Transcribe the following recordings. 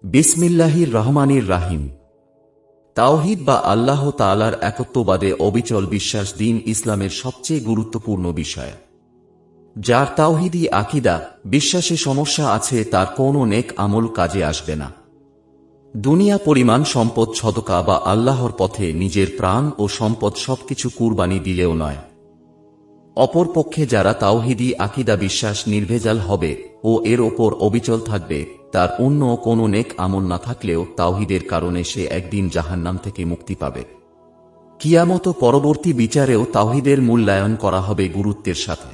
বিসমিল্লাহির রহমানির রাহিম। তাওহীদ বা আল্লাহ তাআলার একত্ববাদে অবিচল বিশ্বাস দ্বীন ইসলামের সবচেয়ে গুরুত্বপূর্ণ বিষয়। যার তাওহীদী আকীদা, বিশ্বাসে সমস্যা আছে তার কোনো নেক আমল কাজে আসবে না। দুনিয়া পরিমাণ সম্পদ সদকা বা আল্লাহর পথে নিজের প্রাণ ও সম্পদ সবকিছু কুরবানি দিলেও নয়। অপরপক্ষে যারা তাওহীদী আকীদা বিশ্বাস নির্ভেজাল হবে ও এর ওপর অবিচল থাকবে, তার অন্য কোনো নেক আমল না থাকলেও তাওহীদের কারণে সে একদিন জাহান্নাম থেকে মুক্তি পাবে। কিয়ামত পরবর্তী বিচারেও তাওহীদের মূল্যায়ন করা হবে গুরুত্বের সাথে।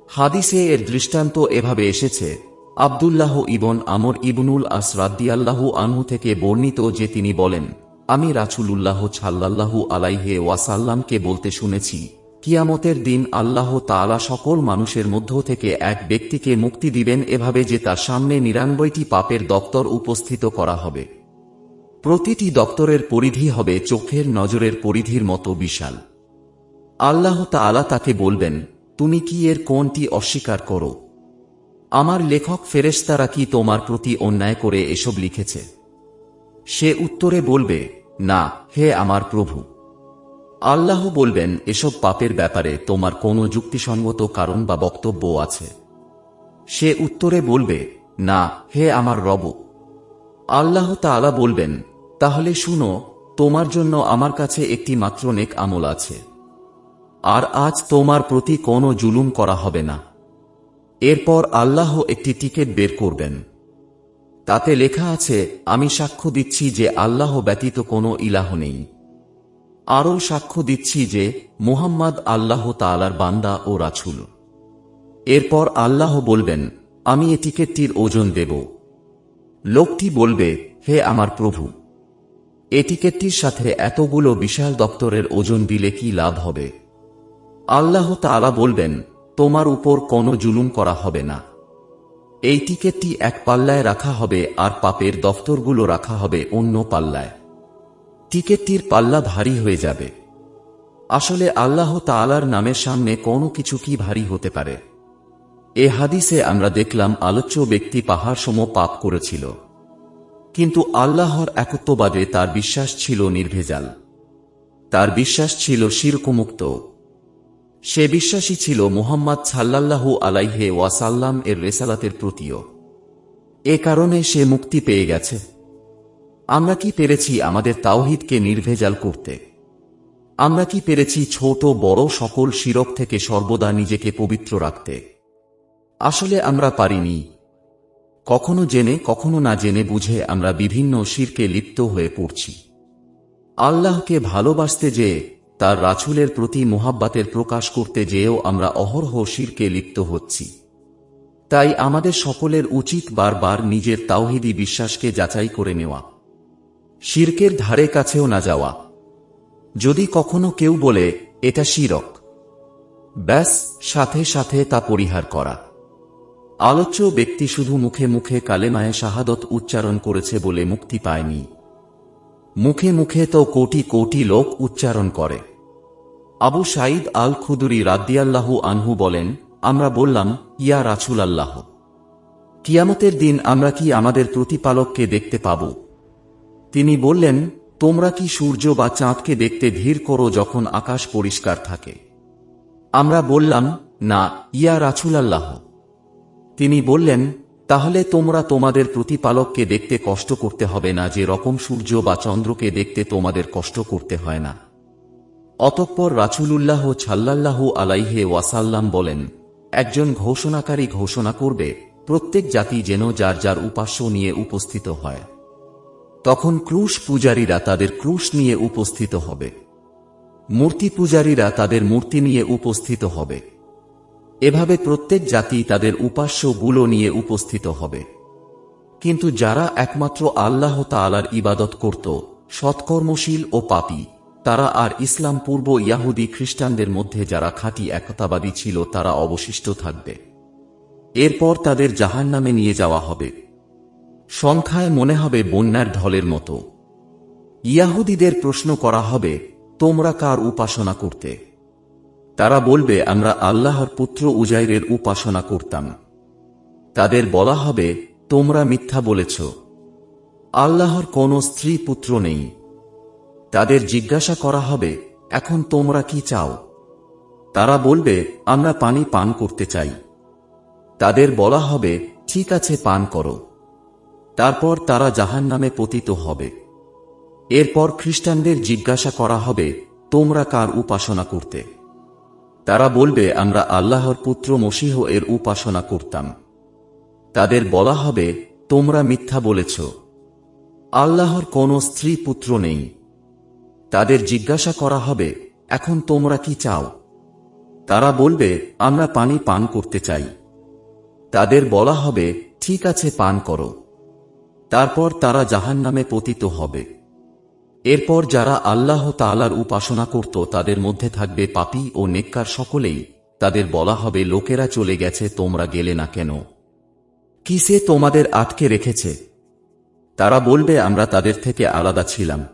হাদিসে এর দৃষ্টান্ত এভাবে এসেছে। আব্দুল্লাহ ইবন আমর ইবনুল আস রাদিয়াল্লাহু আনহু থেকে বর্ণিত যে তিনি বলেন, আমি রাসূলুল্লাহ সাল্লাল্লাহু আলাইহি ওয়াসাল্লামকে বলতে শুনেছি, কিয়ামতের দিন আল্লাহ তাআলা সকল মানুষের মধ্য থেকে এক ব্যক্তিকে মুক্তি দিবেন এভাবে যে তার সামনে ৯৯টি পাপের দপ্তর উপস্থিত করা হবে। প্রতিটি দপ্তরের পরিধি হবে চোখের নজরের পরিধির মতো বিশাল। আল্লাহ তাআলা তাকে বলবেন, তুমি কি এর কোনটি অস্বীকার করো? আমার লেখক ফেরেশতারা কি তোমার প্রতি অন্যায় করে এসব লিখেছে? সে উত্তরে বলবে, না হে আমার প্রভু। আল্লাহ বলবেন, এসব পাপের ব্যাপারে তোমার কোনো যুক্তিসঙ্গত কারণ বা বক্তব্য আছে? সে উত্তরে বলবে, না হে আমার রব। আল্লাহ তাআলা বলবেন, তাহলে শুনো, তোমার জন্য আমার কাছে একটি মাত্র নেক আমল আছে, আর আজ তোমার প্রতি কোনো জুলুম করা হবে না। এরপর আল্লাহ একটি টিকেট বের করবেন। তাতে লেখা আছে, আমি সাক্ষ্য দিচ্ছি যে আল্লাহ ব্যতীত কোনো ইলাহ নেই। আরও সাক্ষ্য দিচ্ছি যে মুহাম্মদ আল্লাহ তাআলার বান্দা ও রাসূল। এরপর আল্লাহ বলবেন, আমি এ টিকেটটির ওজন দেব। লোকটি বলবে, হে আমার প্রভু, এ টিকেটটির সাথে এতগুলো বিশাল দপ্তরের ওজন দিলে কি লাভ হবে? আল্লাহ তাআলা বলবেন, তোমার উপর কোনো জুলুম করা হবে না। এই টিকেটটি এক পাল্লায় রাখা হবে আর পাপের দফতরগুলো রাখা হবে অন্য পাল্লায়। টিকেটটির পাল্লা ভারী হয়ে যাবে। আসলে আল্লাহ তাআলার নামের সামনে কোনো কিছু কি ভারী হতে পারে? এ হাদিসে আমরা দেখলাম আলোচ্য ব্যক্তি পাহাড়সম পাপ করেছিল, কিন্তু আল্লাহর একত্ববাদে তার বিশ্বাস ছিল নির্ভেজাল। তার বিশ্বাস ছিল শিরকমুক্ত। সে বিশ্বাসী ছিল মুহাম্মদ সাল্লাল্লাহু আলাইহি ওয়াসাল্লাম এর রিসালাতের প্রতিও। এ কারণে সে মুক্তি পেয়ে গেছে। আমরা কি পেরেছি আমাদের তাওহীদকে নির্ভেজাল করতে? আমরা কি পেরেছি ছোট বড় সকল শিরক থেকে সর্বদা নিজেকে পবিত্র রাখতে? আসলে আমরা পারিনি। কখনো জেনে কখনো না জেনে বুঝে আমরা বিভিন্ন শিরকে লিপ্ত হয়ে পড়ছি। আল্লাহকে ভালোবাসতে যেয়ে, তার রাসূলের প্রতি মুহাব্বতের প্রকাশ করতে যেয়েও আমরা অহরহ শিরকে লিপ্ত হচ্ছি। তাই আমাদের সকলের উচিত বারবার নিজের তাওহীদী বিশ্বাসকে যাচাই করে নেওয়া, শিরকের ধারে কাছেও না যাওয়া। যদি কখনো কেউ বলে এটা শিরক, ব্যাস সাথে সাথে তা পরিহার করা। আলোচ্য ব্যক্তি শুধু মুখে মুখে কালেমায়ে শাহাদত উচ্চারণ করেছে বলে মুক্তি পায়নি। মুখে মুখে তো কোটি কোটি লোক উচ্চারণ করে। আবু সাঈদ আল খুদরি রাদিয়াল্লাহু আনহু বলেন, আমরা বললাম, ইয়া রাসূলাল্লাহ, কিয়ামতের দিন আমরা কি আমাদের প্রতিপালককে দেখতে পাব? তিনি বললেন, তোমরা কি সূর্য বা চাঁদকে দেখতে ধীর করো যখন আকাশ পরিষ্কার থাকে? আমরা বললাম, না ইয়া রাসূলাল্লাহ। তিনি বললেন, তাহলে তোমরা তোমাদের প্রতিপালককে দেখতে কষ্ট করতে হবে না যে রকম সূর্য বা চন্দ্রকে দেখতে তোমাদের কষ্ট করতে হয় না। অতঃপর রাসূলুল্লাহ সাল্লাল্লাহু আলাইহি ওয়াসাল্লাম বলেন, একজন ঘোষণাকারী ঘোষণা করবে, প্রত্যেক জাতি যেন যার যার উপাস্য নিয়ে উপস্থিত হয়। তখন ক্রুশ পূজারীরা তাদের ক্রুশ নিয়ে উপস্থিত হবে, মূর্তি পূজারীরা তাদের মূর্তি নিয়ে উপস্থিত হবে। এভাবে প্রত্যেক জাতি তাদের উপাস্যগুলো নিয়ে উপস্থিত হবে। কিন্তু যারা একমাত্র আল্লাহ তাআলার ইবাদত করত, সৎকর্মশীল ও পাপী, তারা আর ইসলাম পূর্ব ইয়াহুদী খ্রিস্টানদের মধ্যে যারা খাঁটি একতাবাদী ছিল তারা অবশিষ্ট থাকবে। এরপর তাদের জাহান্নামে নিয়ে যাওয়া হবে। সংখ্যায় মনে হবে বন্যার ঢলের মতো। ইয়াহুদীদের প্রশ্ন করা হবে, তোমরা কার উপাসনা করতে? তারা বলবে, আমরা আল্লাহর পুত্র উজাইরের উপাসনা করতাম। তাদের বলা হবে, তোমরা মিথ্যা বলেছ। আল্লাহর কোনো স্ত্রী পুত্র নেই। তাদের জিজ্ঞাসা করা হবে, এখন তোমরা কি চাও? তারা বলবে, আমরা পানি পান করতে চাই। তাদের বলা হবে, ঠিক আছে, পান করো। তারপর তারা জাহান্নামে পতিত হবে। এরপর খ্রিস্টানদের জিজ্ঞাসা করা হবে, তোমরা কার উপাসনা করতে? তারা বলবে, আমরা আল্লাহর পুত্র মসীহ এর উপাসনা করতাম। তাদের বলা হবে, তোমরা মিথ্যা বলেছ। আল্লাহর কোনো স্ত্রী পুত্র নেই। তাদের জিজ্ঞাসা করা হবে, এখন তোমরা কি চাও? তারা বলবে, আমরা পানি পান করতে চাই। তাদের বলা হবে, ঠিক আছে, পান করো। তারপর তারা জাহান্নামে পতিত হবে। এরপর যারা আল্লাহ তাআলার উপাসনা করত তাদের মধ্যে থাকবে পাপী ও নেককার সকলেই। তাদের বলা হবে, লোকেরা চলে গেছে, তোমরা গেলে না কেন? কিসে তোমাদের আটকে রেখেছে? তারা বলবে, আমরা তাদের থেকে আলাদা ছিলাম।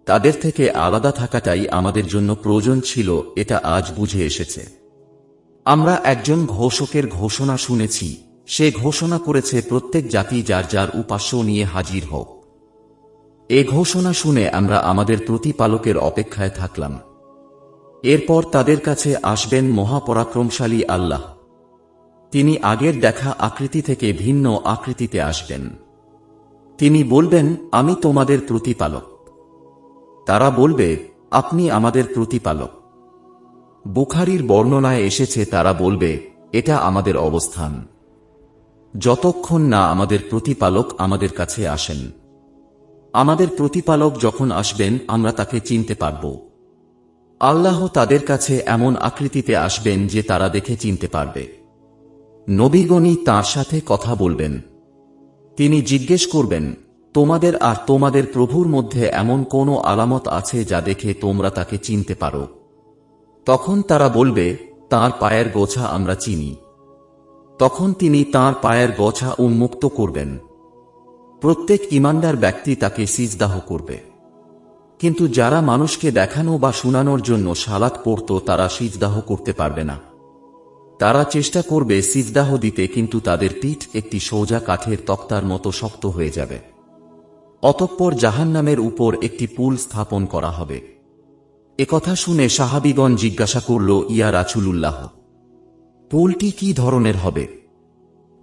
তাদের থেকে আলাদা থাকাটাই আমাদের জন্য প্রয়োজন ছিল, এটা আজ বুঝে এসেছে। আমরা একজন ঘোষকের ঘোষণা শুনেছি, সে ঘোষণা করেছে প্রত্যেক জাতি যার যার উপাস্য নিয়ে হাজির হোক। এ ঘোষণা শুনে আমরা আমাদের প্রতিপালকের অপেক্ষায় থাকলাম। এরপর তাদের কাছে আসবেন মহাপরাক্রমশালী আল্লাহ। তিনি আগের দেখা আকৃতি থেকে ভিন্ন আকৃতিতে আসবেন। তিনি বলবেন, আমি তোমাদের প্রতিপালক। তারা বলবে, আপনি আমাদের প্রতিপালক। বুখারীর বর্ণনায় এসেছে, তারা বলবে, এটা আমাদের অবস্থান, যতক্ষণ না আমাদের প্রতিপালক আমাদের কাছে আসেন। আমাদের প্রতিপালক যখন আসবেন আমরা তাকে চিনতে পারব। আল্লাহ তাদের কাছে এমন আকৃতিতে আসবেন যে তারা দেখে চিনতে পারবে। নবীগণই তাঁর সাথে কথা বলবেন। তিনি জিজ্ঞেস করবেন, তোমাদের আর তোমাদের প্রভুর মধ্যে এমন কোন আলামত আছে যা দেখে তোমরা তাকে চিনতে পারো? তখন তারা বলবে, তাঁর পায়ের গোছা আমরা চিনি। তখন তিনি তাঁর পায়ের গোছা উন্মুক্ত করবেন। প্রত্যেক ঈমানদার ব্যক্তি তাকে সিজদাহ করবে। কিন্তু যারা মানুষকে দেখানো বা শোনানোর জন্য সালাত পড়ত তারা সিজদাহ করতে পারবে না। তারা চেষ্টা করবে সিজদাহ দিতে, কিন্তু তাদের পিঠ একটি সোজা কাঠের তক্তার মতো শক্ত হয়ে যাবে। অতঃপর জাহান্নামের উপর একটি পুল স্থাপন করা হবে। একথা শুনে সাহাবীগণ জিজ্ঞাসা করল, ইয়া রাসূলুল্লাহ, পুলটি কি ধরনের হবে?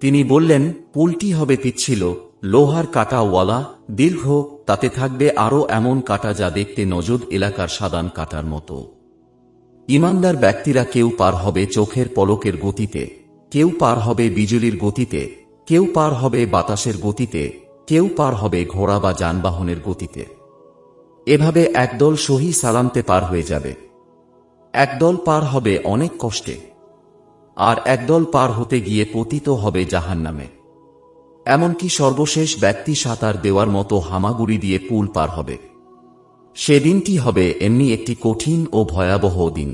তিনি বললেন, পুলটি হবে পিচ্ছিল, লোহার কাঁটাওয়ালা, দীর্ঘ, তাতে থাকবে আরও এমন কাঁটা যা দেখতে নজদ এলাকার সাদান কাঁটার মতো। ঈমানদার ব্যক্তিরা কেউ পার হবে চোখের পলকের গতিতে, কেউ পার হবে বিজুলির গতিতে, কেউ পার হবে বাতাসের গতিতে, কেউ পার হবে ঘোড়া বা যানবাহনের গতিতে। এভাবে একদল সহি সালামতে পার হয়ে যাবে। একদল পার হবে অনেক কষ্টে, আর একদল পার হতে গিয়ে পতিত হবে জাহান্নামে। এমনকি সর্বশেষ ব্যক্তি সাঁতার দেওয়ার মতো হামাগুড়ি দিয়ে পুল পার হবে। সেদিনটি হবে এমনি একটি কঠিন ও ভয়াবহ দিন।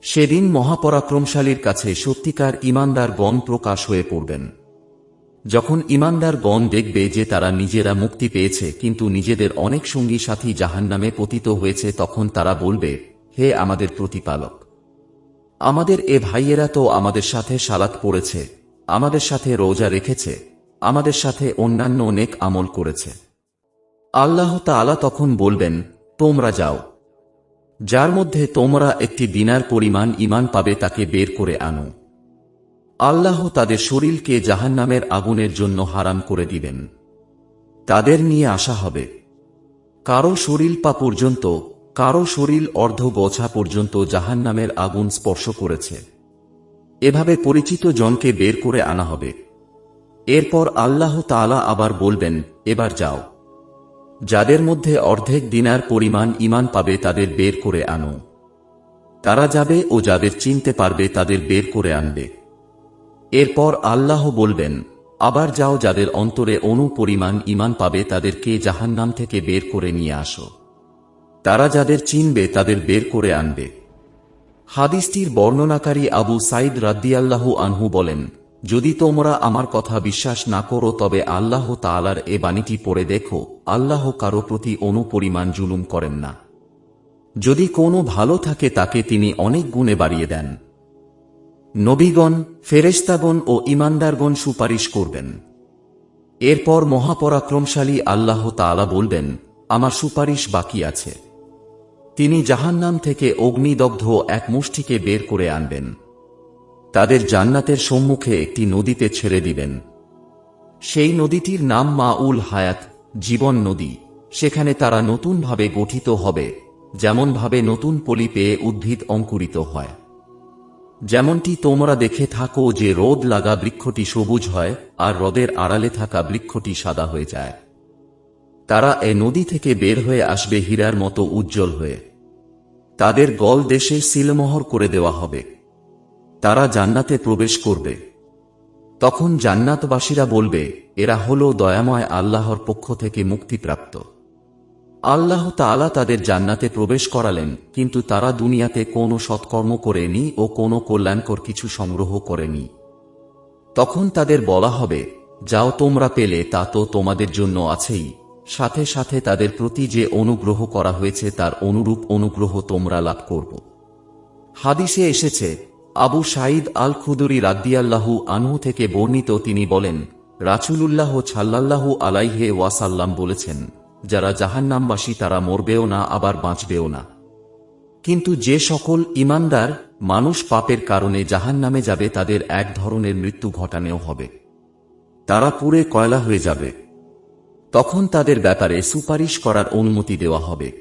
সেদিন মহাপরাক্রমশালীর কাছে সত্যিকার ঈমানদারগণ প্রকাশ হয়ে পড়বেন। যখন ঈমানদারগণ দেখবে যে তারা নিজেরা মুক্তি পেয়েছে কিন্তু নিজেদের অনেক সঙ্গী সাথী জাহান্নামে পতিত হয়েছে, তখন তারা বলবে, হে আমাদের প্রতিপালক, আমাদের এ ভাইয়েরা তো আমাদের সাথে সালাত পড়েছে, আমাদের সাথে রোজা রেখেছে, আমাদের সাথে অন্যান্য নেক আমল করেছে। আল্লাহ তাআলা তখন বলবেন, তোমরা যাও, যার মধ্যে তোমরা একটি দিনার পরিমাণ ঈমান পাবে তাকে বের করে আনো। আল্লাহ তাদের শরীরকে জাহান্নামের আগুনের জন্য হারাম করে দিবেন। তাদের নিয়ে আসা হবে। কারো শরীর পা পর্যন্ত, কারো শরীর অর্ধ গোছা পর্যন্ত জাহান্নামের আগুন স্পর্শ করেছে। এভাবে পরিচিত জনকে বের করে আনা হবে। এরপর আল্লাহ তাআলা আবার বলবেন, এবার যাও, যাদের মধ্যে অর্ধেক দিনার পরিমাণ ঈমান পাবে তাদের বের করে আনো। তারা যাবে ও যাদের চিনতে পারবে তাদের বের করে আনবে। এরপর আল্লাহ বলবেন, আবার যাও, যাদের অন্তরে অণু পরিমাণ ঈমান পাবে তাদেরকে জাহান্নাম থেকে বের করে নিয়ে আসো। তারা যাদের চিনবে তাদের বের করে আনবে। হাদিসটির বর্ণনাকারী আবু সাঈদ রাদিয়াল্লাহু আনহু বলেন, যদি তোমরা আমার কথা বিশ্বাস না করো তবে আল্লাহ তাআলার এ বাণীটি পড়ে দেখো, আল্লাহ কারো প্রতি অণু পরিমাণ জুলুম করেন না। যদি কোনো ভালো থাকে তাকে তিনি অনেক গুণে বাড়িয়ে দেন। নবীগণ, ফেরেশতাগণ ও ঈমানদারগণ সুপারিশ করবেন। এরপর মহাপরাক্রমশালী আল্লাহ তাআলা বলবেন, আমার সুপারিশ বাকি আছে। তিনি জাহান্নাম থেকে অগ্নিদগ্ধ এক মুষ্টিকে বের করে আনবেন। তাদের জান্নাতের সম্মুখে একটি নদীতে ছেড়ে দিবেন। সেই নদীটির নাম মাউল হায়াত, জীবন নদী। সেখানে তারা নতুনভাবে গঠিত হবে, যেমনভাবে নতুন পলি পেয়ে উদ্ভিদ অঙ্কুরিত হয়। যেমনটি তোমরা দেখে থাকো যে রোদ লাগা বৃক্ষটি সবুজ হয় আর রোদের আড়ালে থাকা বৃক্ষটি সাদা হয়ে যায়। তারা এ নদী থেকে বের হয়ে আসবে হীরার মতো উজ্জ্বল হয়ে। তাদের গল দেশে সিলমোহর করে দেওয়া হবে। তারা জান্নাতে প্রবেশ করবে। তখন জান্নাতবাসীরা বলবে, এরা হল দয়াময় আল্লাহর পক্ষ থেকে মুক্তিপ্রাপ্ত। আল্লাহ তাআলা তাদের জান্নাতে প্রবেশ করালেন, কিন্তু তারা দুনিয়াতে কোনো সৎকর্ম করেনি ও কোনো কল্যাণকর কিছু সংগ্রহ করেনি। তখন তাদের বলা হবে, যাও তোমরা পেলে তা তো তোমাদের জন্য আছেই, সাথে সাথে তাদের প্রতি যে অনুগ্রহ করা হয়েছে তার অনুরূপ অনুগ্রহ তোমরা লাভ করব। হাদিসে এসেছে, আবু সাঈদ আল খুদরি রাদিয়াল্লাহু আনহু থেকে বর্ণিত, তিনি বলেন, রাসূলুল্লাহ সাল্লাল্লাহু আলাইহি ওয়াসাল্লাম বলেছেন, যারা জাহান্নামবাসী তারা মরবেও না আবার বাঁচবেও না। কিন্তু যে সকল ঈমানদার মানুষ পাপের কারণে জাহান্নামে যাবে তাদের এক ধরনের মৃত্যু ঘটানো হবে। তারা পুড়ে কয়লা হয়ে যাবে। তখন তাদের ব্যাপারে সুপারিশ করার অনুমতি দেওয়া হবে।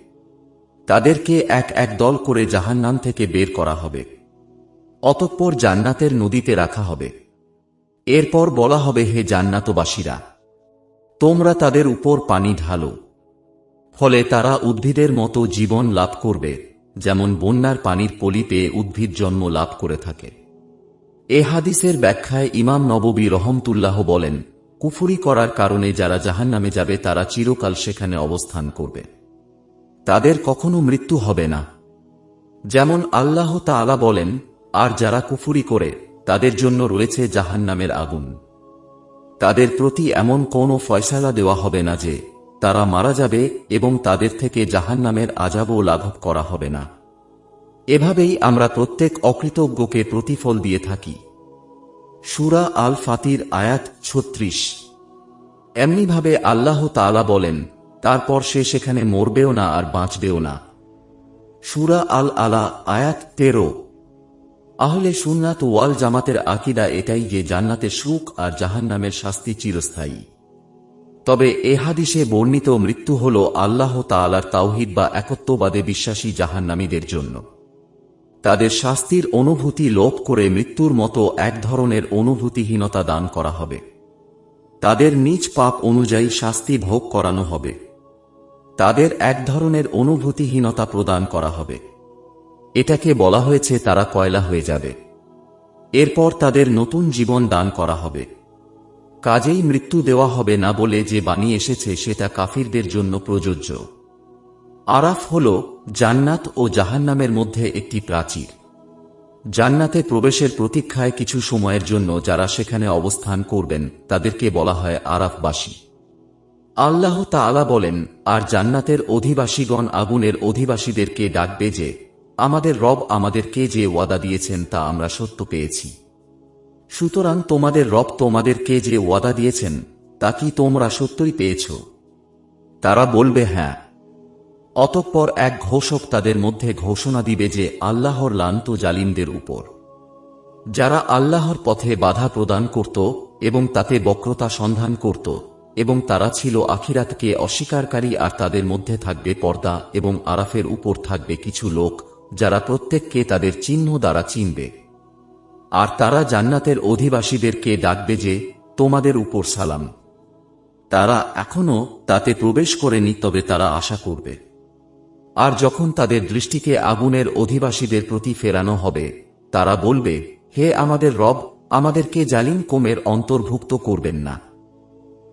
তাদেরকে এক এক দল করে জাহান্নাম থেকে বের করা হবে। অতঃপর জান্নাতের নদীতে রাখা হবে। এরপর বলা হবে, হে জান্নাতবাসীরা, তোমরা তাদের উপর পানি ঢালো। ফলে তারা উদ্ভিদের মতো জীবন লাভ করবে, যেমন বন্যার পানির পলি পেয়ে উদ্ভিদ জন্ম লাভ করে থাকে। এ হাদিসের ব্যাখ্যায় ইমাম নববী রহমতুল্লাহ বলেন, কুফরি করার কারণে যারা জাহান্নামে যাবে তারা চিরকাল সেখানে অবস্থান করবে। তাদের কখনো মৃত্যু হবে না। যেমন আল্লাহ তাআলা বলেন, আর যারা কুফরি করে তাদের জন্য রয়েছে জাহান্নামের আগুন। তাদের প্রতি এমন কোনো ফয়সালা দেওয়া হবে না যে তারা মারা যাবে এবং তাদের থেকে জাহান্নামের আযাবও লাঘব করা হবে না। এভাবেই আমরা প্রত্যেক অকৃতজ্ঞকে প্রতিফল দিয়ে থাকি। সূরা আল ফাতির আয়াত ৩৬। এমনিভাবে আল্লাহ তাআলা বলেন, তারপর সে সেখানে মরবেও না আর বাঁচবেও না। সূরা আল আলা আয়াত ১৩। আহলে সুন্নাত ওয়াল জামাতের আকীদা এটাই যে জান্নাতের সুখ আর জাহান্নামের শাস্তি চিরস্থায়ী। তবে এ হাদিসে বর্ণিত মৃত্যু হল আল্লাহ তাআলার তাওহীদ বা একত্ববাদে বিশ্বাসী জাহান্নামীদের জন্য। তাদের শাস্তির অনুভূতি লোপ করে মৃত্যুর মতো এক ধরনের অনুভূতিহীনতা দান করা হবে। তাদের নিজ পাপ অনুযায়ী শাস্তি ভোগ করানো হবে। তাদের এক ধরনের অনুভূতিহীনতা প্রদান করা হবে। এটাকে বলা হয়েছে তারা কয়লা হয়ে যাবে। এরপর তাদের নতুন জীবন দান করা হবে। কাজেই মৃত্যু দেওয়া হবে না বলে যে বাণী এসেছে সেটা কাফিরদের জন্য প্রযোজ্য। আরাফ হল জান্নাত ও জাহান্নামের মধ্যে একটি প্রাচীর। জান্নাতে প্রবেশের প্রতীক্ষায় কিছু সময়ের জন্য যারা সেখানে অবস্থান করবেন তাদেরকে বলা হয় আরাফবাসী। আল্লাহ তাআলা বলেন, আর জান্নাতের অধিবাসীগণ আগুনের অধিবাসীদেরকে ডাকবে যে, আমাদের রব আমাদেরকে যে ওয়াদা দিয়েছেন তা আমরা সত্য পেয়েছি। সুতরাং তোমাদের রব তোমাদেরকে যে ওয়াদা দিয়েছেন তা কি তোমরা সত্যই পেয়েছ? তারা বলবে, হ্যাঁ। অতঃপর এক ঘোষক তাদের মধ্যে ঘোষণা দিবে যে, আল্লাহর লানত জালিমদের উপর। যারা আল্লাহর পথে বাধা প্রদান করত এবং তাতে বক্রতা সন্ধান করত, এবং তারা ছিল আখিরাতকে অস্বীকারী। আর তাদের মধ্যে থাকবে পর্দা এবং আরাফের উপর থাকবে কিছু লোক যারা প্রত্যেককে তাদের চিহ্ন দ্বারা চিনবে। আর তারা জান্নাতের অধিবাসীদেরকে ডাকবে যে, তোমাদের উপর সালাম। তারা এখনো তাতে প্রবেশ করেনি, তবে তারা আশা করবে। আর যখন তাদের দৃষ্টিকে আগুনের অধিবাসীদের প্রতি ফেরানো হবে, তারা বলবে, হে আমাদের রব, আমাদেরকে জালিম কওমের অন্তর্ভুক্ত করবেন না।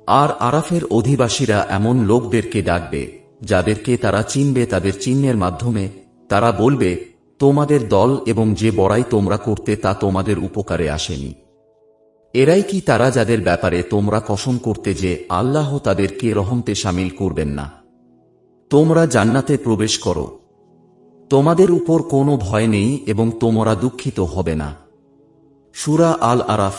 আর আরাফের অধিবাসীরা এমন লোকদেরকে ডাকবে যাদেরকে তারা চিনবে তাদের চিহ্নের মাধ্যমে। তারা বলবে, তোমাদের দল এবং যে বড়াই তোমরা করতে তা তোমাদের উপকারে আসেনি। এরাই কি তারা যাদের ব্যাপারে তোমরা কসম করতে যে আল্লাহ তাদেরকে রহমতে শামিল করবেন না? তোমরা জান্নাতে প্রবেশ করো, তোমাদের উপর কোনো ভয় নেই এবং তোমরা দুঃখিত হবে না। সূরা আল আরাফ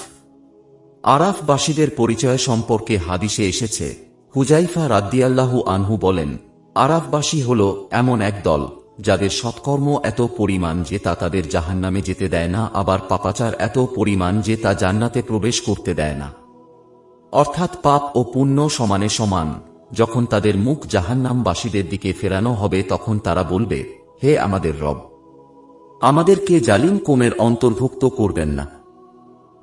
আরাফবাসীদের পরিচয় সম্পর্কে হাদিসে এসেছে, হুজাইফা রাদিয়াল্লাহু আনহু বলেন, আরাফবাসী হল এমন এক দল যাদের সৎকর্ম এত পরিমাণ যে তা তাদের জাহান্নামে যেতে দেয় না, আবার পাপাচার এত পরিমাণ যে তা জান্নাতে প্রবেশ করতে দেয় না। অর্থাৎ পাপ ও পুণ্য সমানে সমান। যখন তাদের মুখ জাহান্নামবাসীদের দিকে ফেরানো হবে তখন তারা বলবে, হে আমাদের রব, আমাদেরকে জালিম কওমের অন্তর্ভুক্ত করবেন না।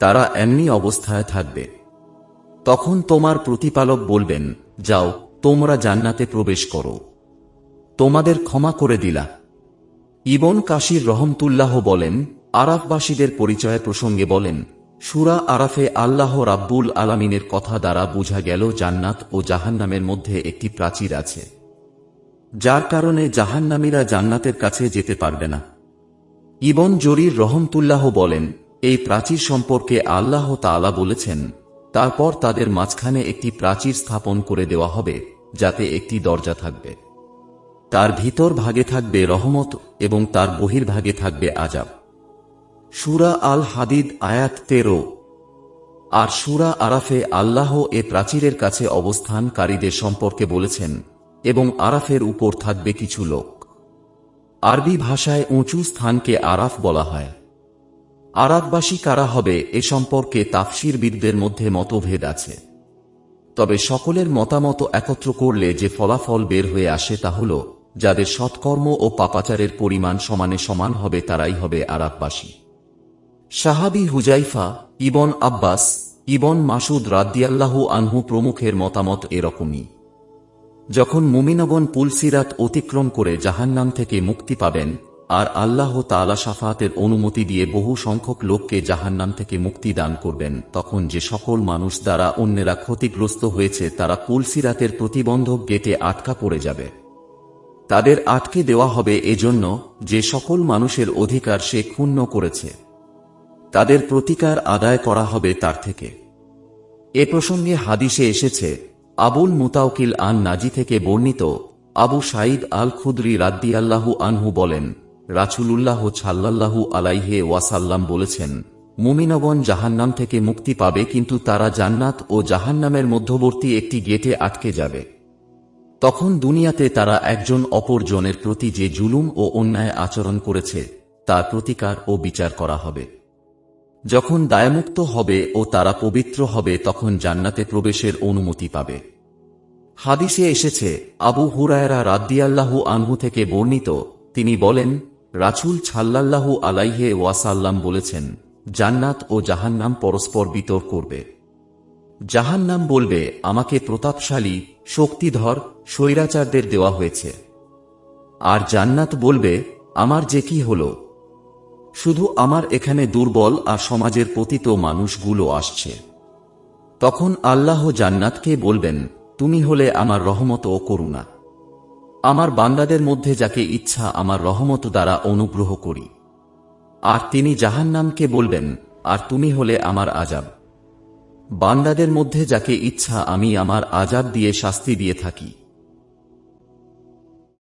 তারা এমনি অবস্থায় থাকবে। তখন তোমার প্রতিপালক বলবেন, যাও, তোমরা জান্নাতে প্রবেশ করো, তোমাদের ক্ষমা করে দিলা। ইবন কাসির রহমতুল্লাহ বলেন, আরাফবাসীদের পরিচয় প্রসঙ্গে বলেন, সূরা আরাফে আল্লাহ রাব্বুল আলামিনের কথা দ্বারা বোঝা গেল জান্নাত ও জাহান্নামের মধ্যে একটি প্রাচীর আছে, যার কারণে জাহান্নামীরা জান্নাতের কাছে যেতে পারবে না। ইবন জরির রহমতুল্লাহ বলেন, এই প্রাচীর সম্পর্কে আল্লাহ তাআলা বলেছেন, তারপর তাদের মাঝখানে একটি প্রাচীর স্থাপন করে দেওয়া হবে, যাতে একটি দরজা থাকবে, তার ভিতর ভাগে থাকবে রহমত এবং তার বহির্ভাগে থাকবে আযাব। সূরা আল হাদিদ আয়াত 13। আর সূরা আরাফে আল্লাহ এ প্রাচীরের কাছে অবস্থানকারীদের সম্পর্কে বলেছেন, এবং আরাফের উপর থাকবে কিছু লোক। আরবি ভাষায় উঁচু স্থানকে আরাফ বলা হয়। আরাফবাসী কারা হবে এ সম্পর্কে তাফসীরবিদদের মধ্যে মতভেদ আছে। তবে সকলের মতামত একত্র করলে যে ফলাফল বের হয়ে আসে তা হল, যাদের সৎকর্ম ও পাপাচারের পরিমাণ সমানে সমান হবে তারাই হবে আরাফবাসী। সাহাবী হুজাইফা, ইবন আব্বাস, ইবন মাসুদ রাদিয়াল্লাহু আনহু প্রমুখের মতামত এরকমই। যখন মুমিনগণ পুলসিরাত অতিক্রম করে জাহান্নাম থেকে মুক্তি পাবেন আর আল্লাহ তাআলা শাফাতের অনুমতি দিয়ে বহু সংখ্যক লোককে জাহান্নাম থেকে মুক্তি দান করবেন, তখন যে সকল মানুষ দ্বারা অন্যেরা ক্ষতিগ্রস্ত হয়েছে তারা পুলসিরাতের প্রতিবন্ধক গেটে আটকা পড়ে যাবে। তাদের আটকে দেওয়া হবে এজন্য যে সকল মানুষের অধিকার সে ক্ষুণ্ণ করেছে, তাদের প্রতিকার আদায় করা হবে তার থেকে। এ প্রসঙ্গে হাদিসে এসেছে, আবুল মুতাওকিল আন নাজি থেকে বর্ণিত, আবু সাঈদ আল খুদরি রাদিয়াল্লাহু আনহু বলেন, রাসূলুল্লাহ সাল্লাল্লাহু আলাইহি ওয়াসাল্লাম বলেছেন, মুমিনগণ জাহান্নাম থেকে মুক্তি পাবে, কিন্তু তারা জান্নাত ও জাহান্নামের মধ্যবর্তী একটি গেটে আটকে যাবে। তখন দুনিয়াতে তারা একজন অপর জনের প্রতি যে জুলুম ও অন্যায় আচরণ করেছে তার প্রতিকার ও বিচার করা হবে। যখন দায়মুক্ত হবে ও তারা পবিত্র হবে তখন জান্নাতে প্রবেশের অনুমতি পাবে। হাদিসে এসেছে, আবু হুরায়রা রাদিয়াল্লাহু আনহু থেকে বর্ণিত, তিনি বলেন, রাসূল সাল্লাল্লাহু আলাইহি ওয়াসাল্লাম বলেছেন, জান্নাত ও জাহান্নাম পরস্পর বিতর্ক করবে। জাহান্নাম বলবে, আমাকে প্রতাপশালী, শক্তিধর স্বৈরাচারদের দেওয়া হয়েছে। আর জান্নাত বলবে, আমার যে কি হলো, শুধু আমার এখানে দুর্বল আর সমাজের পতিত মানুষগুলো আসছে। তখন আল্লাহ জান্নাতকে বলবেন, তুমি হলে আমার রহমত ও করুণা, আমার বান্দাদের মধ্যে যাকে ইচ্ছা আমার রহমত দ্বারা অনুগ্রহ করি। আর তিনি জাহান্নামকে বলবেন, আর তুমি হলে আমার আযাব, বান্দাদের মধ্যে যাকে ইচ্ছা আমি আমার আযাব দিয়ে শাস্তি দিয়ে থাকি।